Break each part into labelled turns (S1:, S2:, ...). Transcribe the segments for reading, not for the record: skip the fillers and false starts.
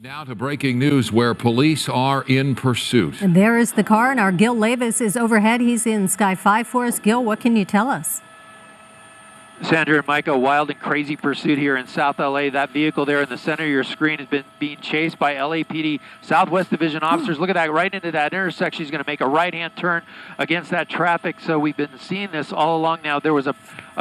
S1: Now to breaking news where police are in pursuit.
S2: And there is the car, and our Gil Levis is overhead. He's in Sky 5 for us. Gil, what can you tell us?
S3: Sandra and Mike, a wild and crazy pursuit here in South LA. That vehicle there in the center of your screen has been being chased by LAPD Southwest Division officers. Look at that, right into that intersection. He's going to make a right-hand turn against that traffic. So we've been seeing this all along now. There was a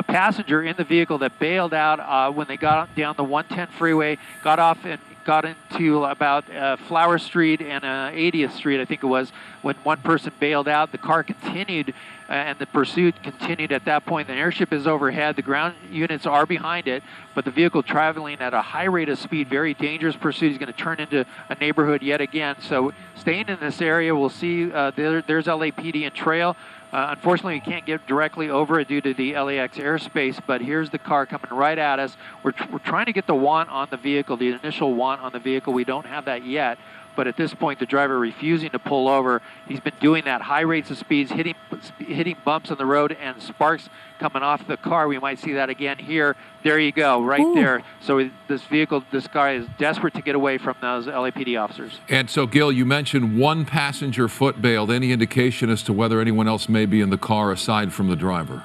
S3: passenger in the vehicle that bailed out when they got down the 110 freeway, got off and got into about Flower Street and 80th Street, I think it was, when one person bailed out. The car continued and the pursuit continued at that point. The airship is overhead. The ground units are behind it, but the vehicle traveling at a high rate of speed, very dangerous pursuit. He's going to turn into a neighborhood yet again. So staying in this area, we'll see there's LAPD and trail. Unfortunately, we can't get directly over it due to the LAX airspace, but here's the car coming right at us. We're trying to get the want on the vehicle, the initial want on the vehicle. We don't have that yet, but at this point, the driver refusing to pull over. He's been doing that, high rates of speeds, hitting bumps on the road and sparks coming off the car. We might see that again here. There you go, right Ooh. There. So this guy is desperate to get away from those LAPD officers. And
S1: so, Gil, you mentioned one passenger foot bailed. Any indication as to whether anyone else may be in the car aside from the driver?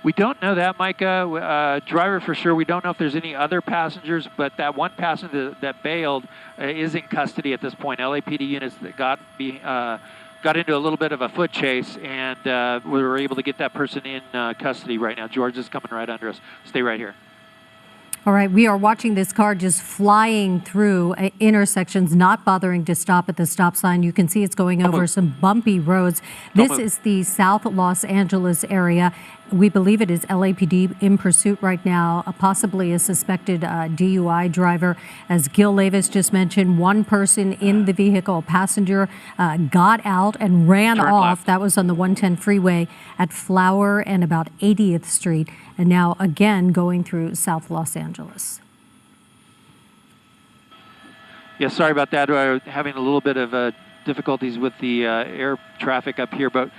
S3: We don't know that, Micah. Driver for sure. We don't know if there's any other passengers, but that one passenger that bailed is in custody at this point. LAPD units that got into a little bit of a foot chase, and we were able to get that person in custody right now. George is coming right under us. Stay right here.
S2: All right, we are watching this car just flying through intersections, not bothering to stop at the stop sign. You can see it's going over some bumpy roads. This is the South Los Angeles area. We believe it is LAPD in pursuit right now, possibly a suspected DUI driver. As Gil Levis just mentioned, one person in the vehicle, a passenger, got out and ran off. Left. That was on the 110 freeway at Flower and about 80th Street. And now again going through South Los Angeles.
S3: Yeah, sorry about that. We're having a little bit of difficulties with the air traffic up here, but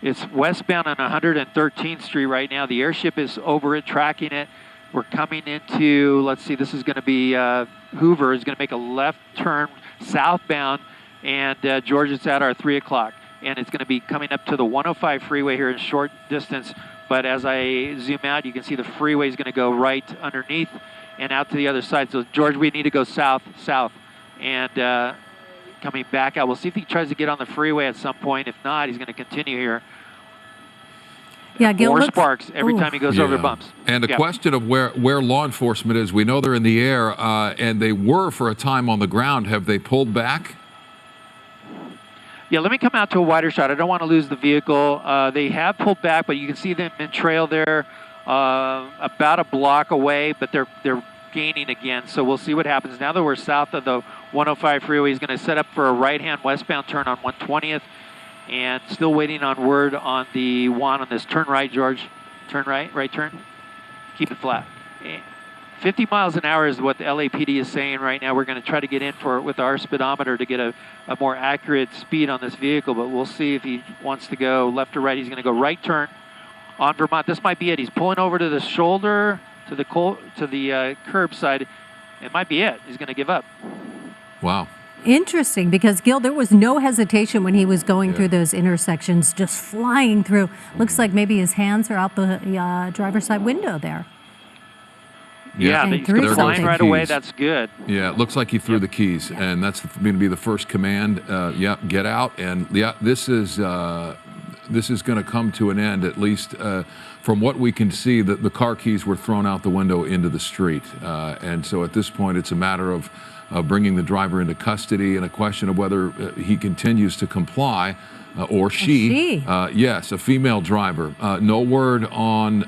S3: it's westbound on 113th Street right now. The airship is over it, tracking it. We're coming into, let's see, this is going to be Hoover is going to make a left turn southbound, and George, it's at our 3 o'clock. And it's going to be coming up to the 105 freeway here in short distance. But as I zoom out, you can see the freeway is going to go right underneath and out to the other side. So, George, we need to go south, and coming back out. We'll see if he tries to get on the freeway at some point. If not, he's going to continue here.
S2: Yeah, Gil,
S3: more sparks every time he goes over bumps.
S1: And the question of where law enforcement is, we know they're in the air, and they were for a time on the ground. Have they pulled back?
S3: Yeah, let me come out to a wider shot. I don't want to lose the vehicle. They have pulled back, but you can see them in trail there about a block away, but they're gaining again. So we'll see what happens. Now that we're south of the 105 freeway, he's going to set up for a right-hand westbound turn on 120th, and still waiting on word on the one on this. Turn right, George. Turn right, right turn. Keep it flat. 50 miles an hour is what the LAPD is saying right now. We're going to try to get in for it with our speedometer to get a more accurate speed on this vehicle, but we'll see if he wants to go left or right. He's going to go right turn on Vermont. This might be it. He's pulling over to the shoulder, to the curbside. It might be it. He's going to give up.
S1: Wow.
S2: Interesting, because, Gil, there was no hesitation when he was going through those intersections, just flying through. Looks like maybe his hands are out the driver's side window there.
S3: Yeah, he's going to fly right away. That's good.
S1: Yeah, it looks like he threw the keys, and that's going to be the first command. Get out. And this is going to come to an end, at least from what we can see. That the car keys were thrown out the window into the street, and so at this point, it's a matter of bringing the driver into custody and a question of whether he continues to comply. Or she. Yes, a female driver. No word on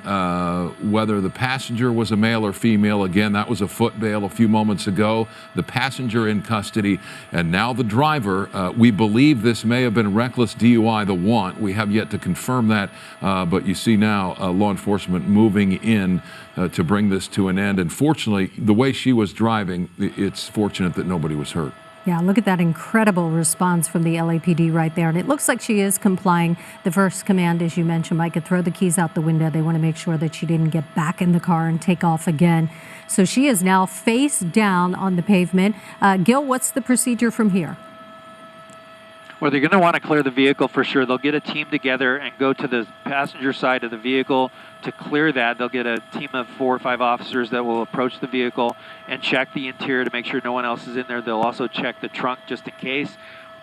S1: whether the passenger was a male or female. Again, that was a foot bail a few moments ago. The passenger in custody, and now the driver. We believe this may have been reckless DUI, the want. We have yet to confirm that, but you see now law enforcement moving in to bring this to an end. And fortunately, the way she was driving, it's fortunate that nobody was hurt.
S2: Yeah, look at that incredible response from the LAPD right there. And it looks like she is complying. The first command, as you mentioned, Micah, throw the keys out the window. They want to make sure that she didn't get back in the car and take off again. So she is now face down on the pavement. Gil, what's the procedure from here?
S3: Well, they're going to want to clear the vehicle for sure. They'll get a team together and go to the passenger side of the vehicle to clear that. They'll get a team of 4 or 5 officers that will approach the vehicle and check the interior to make sure no one else is in there. They'll also check the trunk just in case.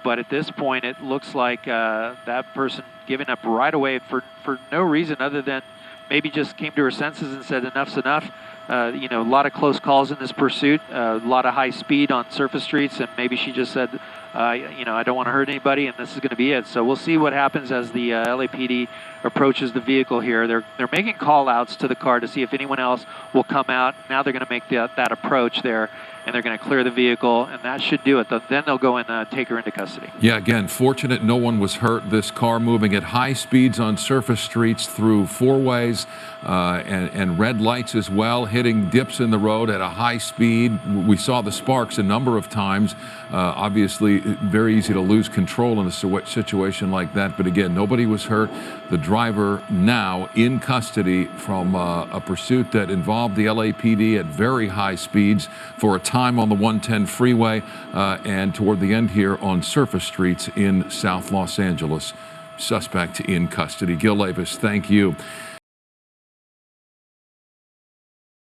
S3: But at this point, it looks like that person giving up right away for no reason other than maybe just came to her senses and said enough's enough. You know, a lot of close calls in this pursuit, a lot of high speed on surface streets, and maybe she just said, you know, I don't want to hurt anybody, and this is going to be it. So we'll see what happens as the LAPD approaches the vehicle here. They're making call-outs to the car to see if anyone else will come out. Now they're going to make that approach there, and they're going to clear the vehicle, and that should do it. Then they'll go and take her into custody.
S1: Yeah, again, fortunate no one was hurt. This car moving at high speeds on surface streets through four-ways and red lights as well, hitting dips in the road at a high speed. We saw the sparks a number of times. Obviously, very easy to lose control in a situation like that. But again, nobody was hurt. The driver now in custody from a pursuit that involved the LAPD at very high speeds for a time on the 110 freeway and toward the end here on surface streets in South Los Angeles. Suspect in custody. Gil Davis, thank you.